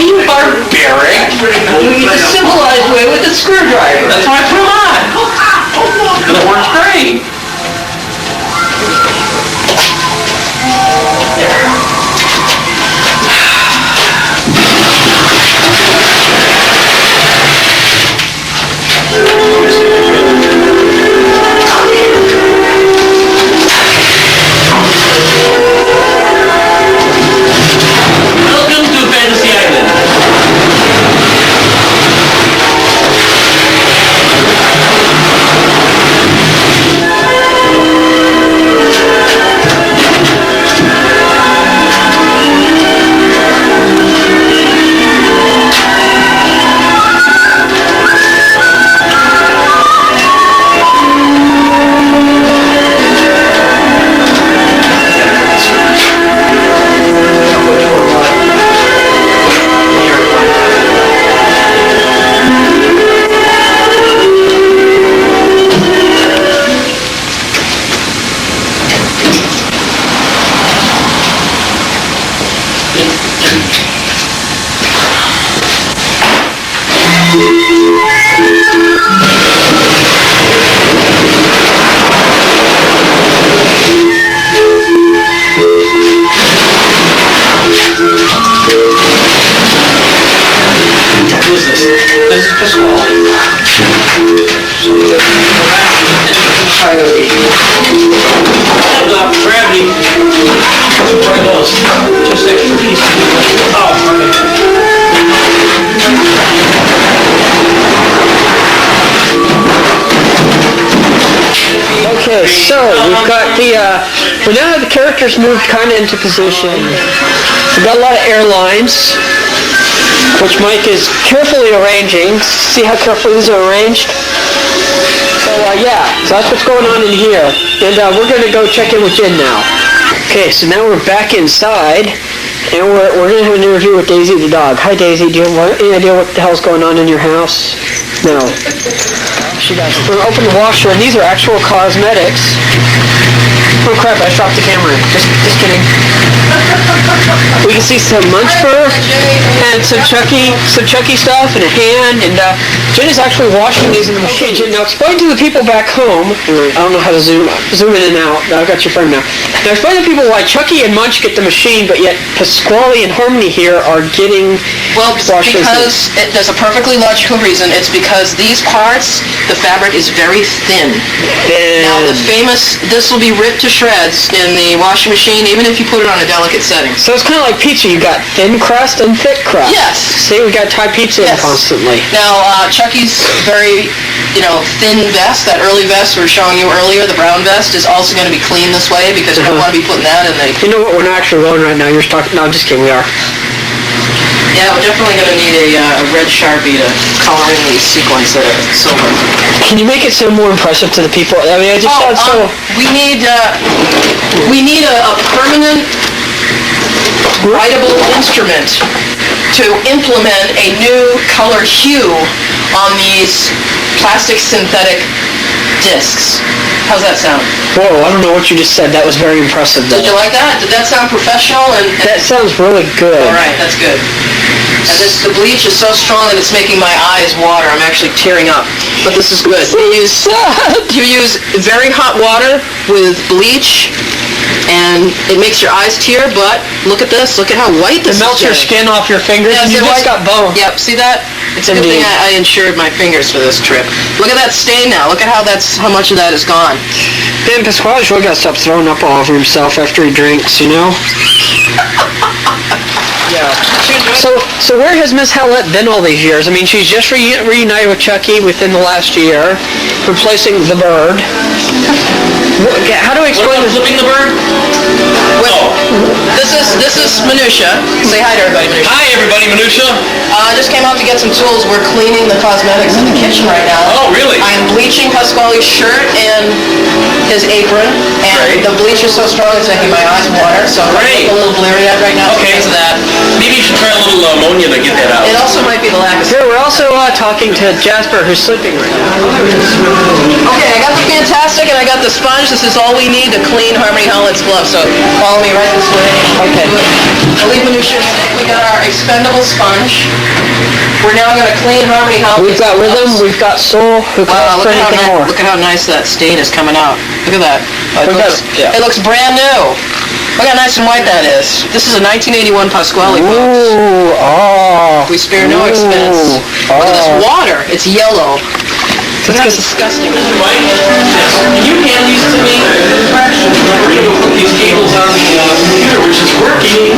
You barbaric. I'm doing it the civilized way with the screwdriver. That's why I put them on. And it works great. Welcome to Fantasy Island. This is Pasquale. Gravity. Just extra pieces. Oh, Okay, so we've got we now have the characters moved kind of into position. We've got a lot of airlines, which Mike is carefully arranging. See how carefully these are arranged? So so that's what's going on in here. And we're going to go check in with Jen now. Okay, so now we're back inside, and we're going to have an interview with Daisy the dog. Hi Daisy, do you have any idea what the hell's going on in your house? No. She does. We're going to open the washer, and these are actual cosmetics. Oh crap, I dropped the camera. Just kidding. We can see some Munch fur and some Chucky stuff and a hand, and Jen is actually washing these in the machine. Jen, now explain to the people back home, I don't know how to zoom in and out. I've got your phone now. Now explain to people why Chucky and Munch get the machine, but yet Pasquale and Harmony here are getting washers. Because there's a perfectly logical reason. It's because these parts, the fabric is very thin. Now this will be ripped to shreds in the washing machine, even if you put it on a delicate setting. So it's kind of like pizza. You got thin crust and thick crust. Yes. See, we got Thai pizza in constantly. Now, Chucky's very, thin vest, that early vest we were showing you earlier, the brown vest, is also going to be clean this way because you don't want to be putting that in the... You know what? We're not actually rolling right now. You're talking... No, I'm just kidding. We are. Yeah, we're definitely going to need a red Sharpie to color in these sequins that are silver. Can you make it sound more impressive to the people? I mean, I just thought so... We need a permanent writable instrument to implement a new color hue on these plastic synthetic discs. How's that sound? Whoa, I don't know what you just said. That was very impressive, though. Did you like that? Did that sound professional? That sounds really good. All right, that's good. And the bleach is so strong that it's making my eyes water. I'm actually tearing up. But this is good. You use very hot water with bleach, and it makes your eyes tear, but look at this. Look at how white this is. It melts your skin off your fingers, and you just got bone. Yep, see that? It's a good thing I insured my fingers for this trip. Look at that stain now. Look at how much of that is gone. Ben Pasquale's really got to stop throwing up all over himself after he drinks, you know? Yeah. So where has Miss Howlett been all these years? I mean, she's just reunited with Chucky within the last year, replacing the bird. How do I explain this? Flipping the bird? This is Minutia. Say hi to everybody, Minutia. Hi, everybody, Minutia. I just came out to get some tools. We're cleaning the cosmetics in the kitchen right now. Oh, really? I'm bleaching Pasquale's shirt and his apron, and the bleach is so strong it's making my eyes water, so I'm a little bleary-eyed right now because of that. Maybe you should try a little ammonia to get that out. It also might be the lack of... Here, we're also talking to Jasper, who's sleeping right now. Okay, I got the Fantastic and I got the sponge this is all we need to clean Harmony Holland's glove, so follow me right this way. Okay. I'll leave minutia. We got our expendable sponge. We're now going to clean Harmony Holland's We've got rhythm, we've got soul, who can ask for anything more? Look at how nice that stain is coming out. Look at that. It looks brand new. Look how nice and white that is. This is a 1981 Pasquale, folks. Ooh, oh. We spare no expense. Look at this water. It's yellow. Look how It's disgusting. Mike, can you hand these to me? We're going to put these cables on the computer, which is working.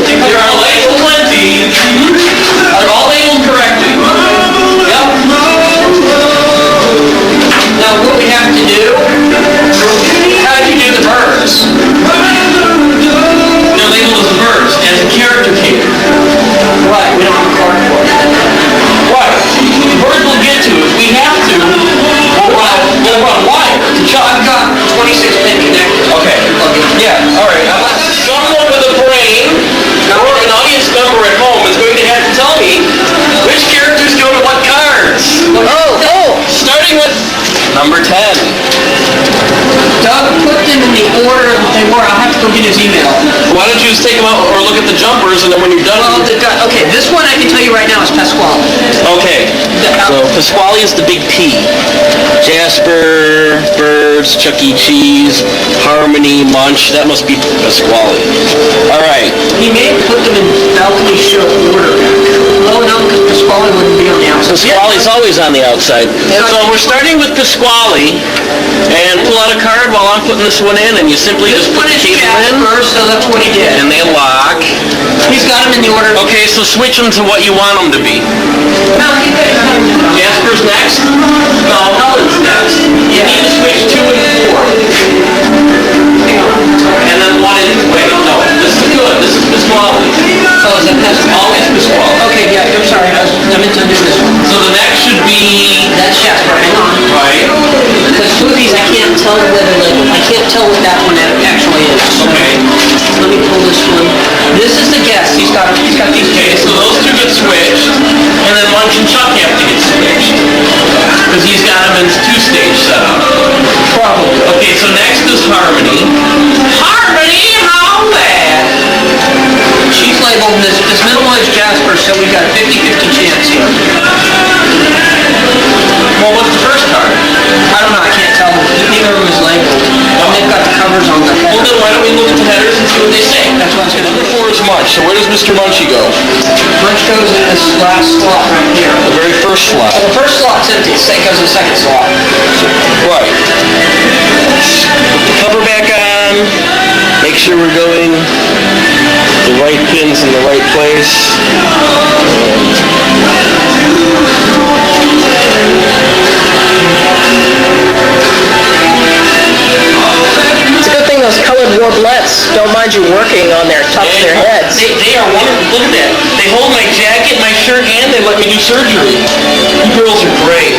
There are labeled plenty. They're all labeled correctly. Yep. Now what we have to do, how do you do the birds? They're labeled as the birds, as a character key. Right, we don't have a card for it. Right. Birds will get to it. We have to. We'll run wire to I've got 26 pin connectors. Okay. Yeah, alright. Someone with a brain or an audience member at home is going to have to tell me which characters go to what cards. Starting with number 10. Doug put them in the order that they were. I'll have to go get his email. Why don't you just take them out or look at the jumpers, and then when you're done... Well, okay, this one I can tell you right now is Pasquale. Okay, so Pasquale is the big P. Jasper, Birds, Chuck E. Cheese, Harmony, Munch, that must be Pasquale. Alright. He may have put them in balcony show order. Oh, no, because Pasquale wouldn't be on the outside. Pasquale's always on the outside. So we're starting with Pasquale, and pull out a card while I'm putting this one in, and you simply just put the cable in. First, so that's what he did. And they lock. He's got them in the order. Okay, so switch them to what you want them to be. Jasper's next? No, Helen's next. You need to switch 2 and 4. And then 1 and... Wait, no, this is good. This is Pasquale. Oh, is that Pasquale? Always Pasquale. Okay, yeah, I'm sorry. I meant to do this one. So the next should be... That's Jasper, hang on. Right. Because two of these I can't tell whether I can't tell what that one actually is. Okay. Let me pull this one. This is the guest. He's got these Okay, so those two get switched, and then Munch and Chuck have to get switched. Because he's got them in 2-stage setup. Probably. Okay, so next is Harmony. Harmony, how bad? She's labeled this minimal is Jasper, so we got a 50-50 chance here. Well, what's the first card? I don't know, I can't tell. Neither of them is labeled. And they've got the covers on them. Well, then why don't we look at the headers and see what they say? That's what I was going to do. Number 4 is Munch, so where does Mr. Munchy go? Munch goes in this last slot right here. The very first slot. The first slot's empty. It goes in the second slot. Right. Put the cover back on. Make sure we're going the right pins in the right place. It's a good thing those colored warblettes don't mind you working on their tops of their heads. They are wonderful. Look at that. They hold my jacket, my shirt, and they let me do surgery. You girls are great.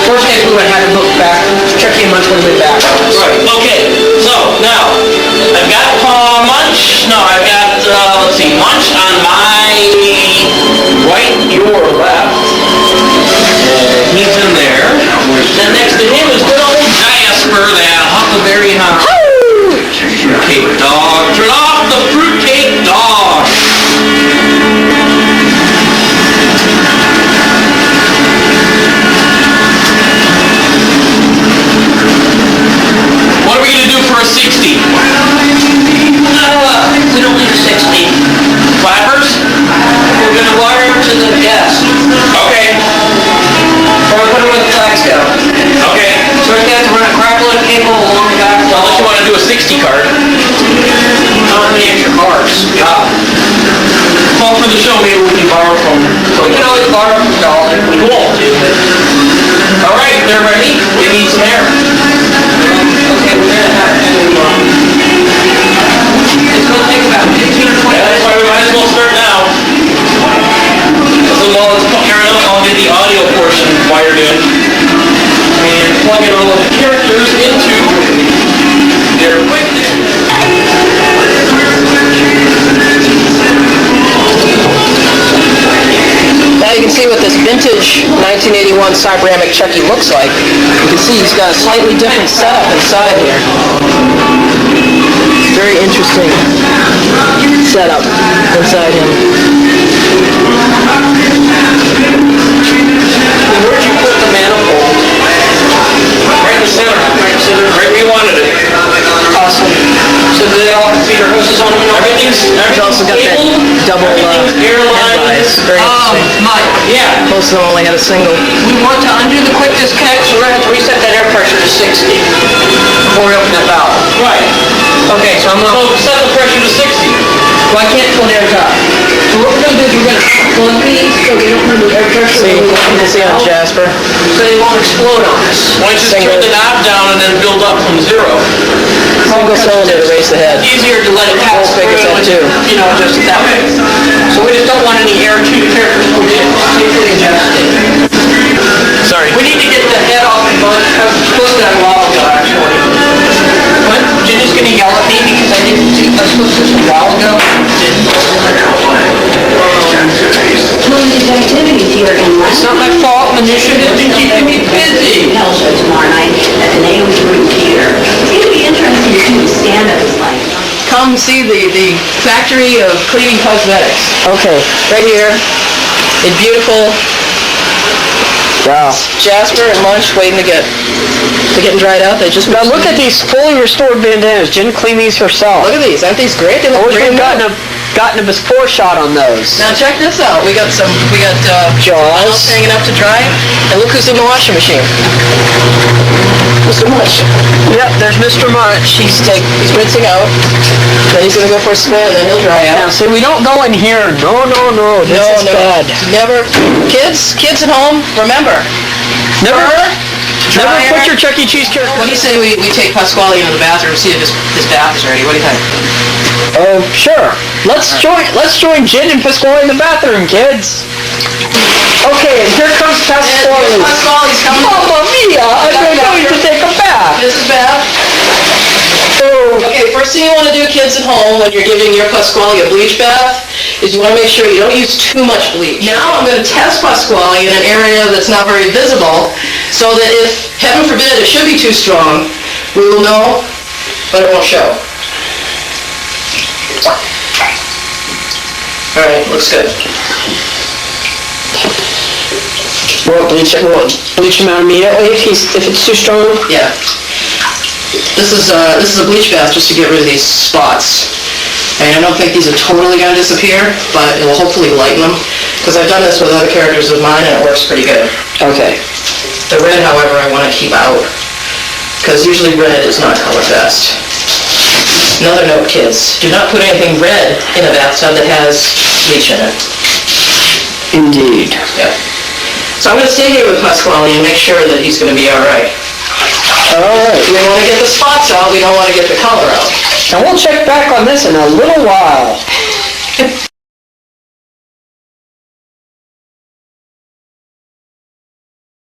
First case we would have had to look back. Chucky and Munch would have been back. Right. Okay. So now I've got Munch. No, I've got let's see, Munch on my right, your left. He's in there. Then next to him is good old Jasper, that Huckleberry Hound. Fruitcake dog. Turn off the fruitcake dog. What are we going to do for a 60? We don't need a 60. Flappers? We're going to wire them to the guest. Okay. Or we're putting them with the flags down. Okay. So we're going to have to run a crackling cable along the back. Unless you want to do a 60 card. How many extra cards? Well, for the show, maybe we can borrow from... We can always borrow from Dolly. We won't. All right, they're ready. We need some air. Okay, we're going to have to... It's going to take about 15 or 20 Yeah, that's why we might as well start now. So while it's airing up, I'll get the audio portion wired in. And plug in all of the characters into their equipment. Now you can see what this vintage 1981 Cyberamic Chucky looks like. You can see he's got a slightly different setup inside here. Very interesting setup inside him. Where'd you put the manifold? Right in the center. Right where you wanted it. Awesome. So do they all have feeder hoses on them? Everything's He's also got that double airlines. Very interesting. Mike. Yeah. Most of them only had a single. We want to undo the quick disconnect, so we're going to have to reset that air pressure to 60 before we open that valve. Right. Okay, so I'm going to set the pressure to 60. Well, I can't pull the air top. So what we're going to do is we're going to plug these so they don't move the air pressure. See, you can see on Jasper. So they won't explode on us. Why don't you just turn the knob down and then build up from zero? Single cylinder to raise the head. Easier to let it pass Full figure through set too. and, you know, just that way. So we just don't want any air to the characters pulled in. Safely adjusted. Sorry. We need to get the head off the bug. I was supposed to have a while ago, actually. What? Jenny's gonna yell at me because I didn't do, I was supposed to a while ago. Limited activities here in It's not my fault, Manisha has been keeping me busy. Hell show tomorrow night at the Naomi Group Theater. It's going to be interesting to see what stand-up is like. Come see the factory of cleaning cosmetics. Okay. Right here. In beautiful Wow. Jasper and Munch waiting to get dried out. They just Now look at these fully restored bandanas. Jen cleaned these herself. Look at these. Aren't these great? They I look wish brand we'd new. gotten a before shot on those. Now check this out. We got Jaws. hanging up to dry, and look who's in the washing machine. Mr. Munch. Yep, there's Mr. Munch. He's rinsing out. Then he's gonna go for a spin, and then he'll dry Now, out. see, we don't go in here. No. This is bad. Never. Kids at home, remember. Never Dryer. put your Chuck E. Cheese character. What do you say we take Pasquale into the bathroom and see if his bath is ready? What do you think? Oh, sure. Let's join Jen and Pasquale in the bathroom, kids. Okay, and here comes Pasquale. Pasquale's coming. Mamma mia! I'm going to take a bath. This is bath. Oh, Okay, first thing you want to do, kids at home, when you're giving your Pasquale a bleach bath, is you want to make sure you don't use too much bleach. Now I'm going to test Pasquale in an area that's not very visible, so that if, heaven forbid, it should be too strong, we will know, but it won't show. Alright, looks good. we'll bleach him out immediately if it's too strong. Yeah. This is a bleach bath just to get rid of these spots. And I don't think these are totally going to disappear, but it will hopefully lighten them. Because I've done this with other characters of mine and it works pretty good. Okay. The red, however, I want to keep out. Because usually red is not color best. Another note, kids, do not put anything red in a bathtub that has bleach in it. Indeed. Yep. So I'm going to stay here with Pasquale and make sure that he's going to be all right. Alright. We want to get the spots out, we don't want to get the color out. And we'll check back on this in a little while.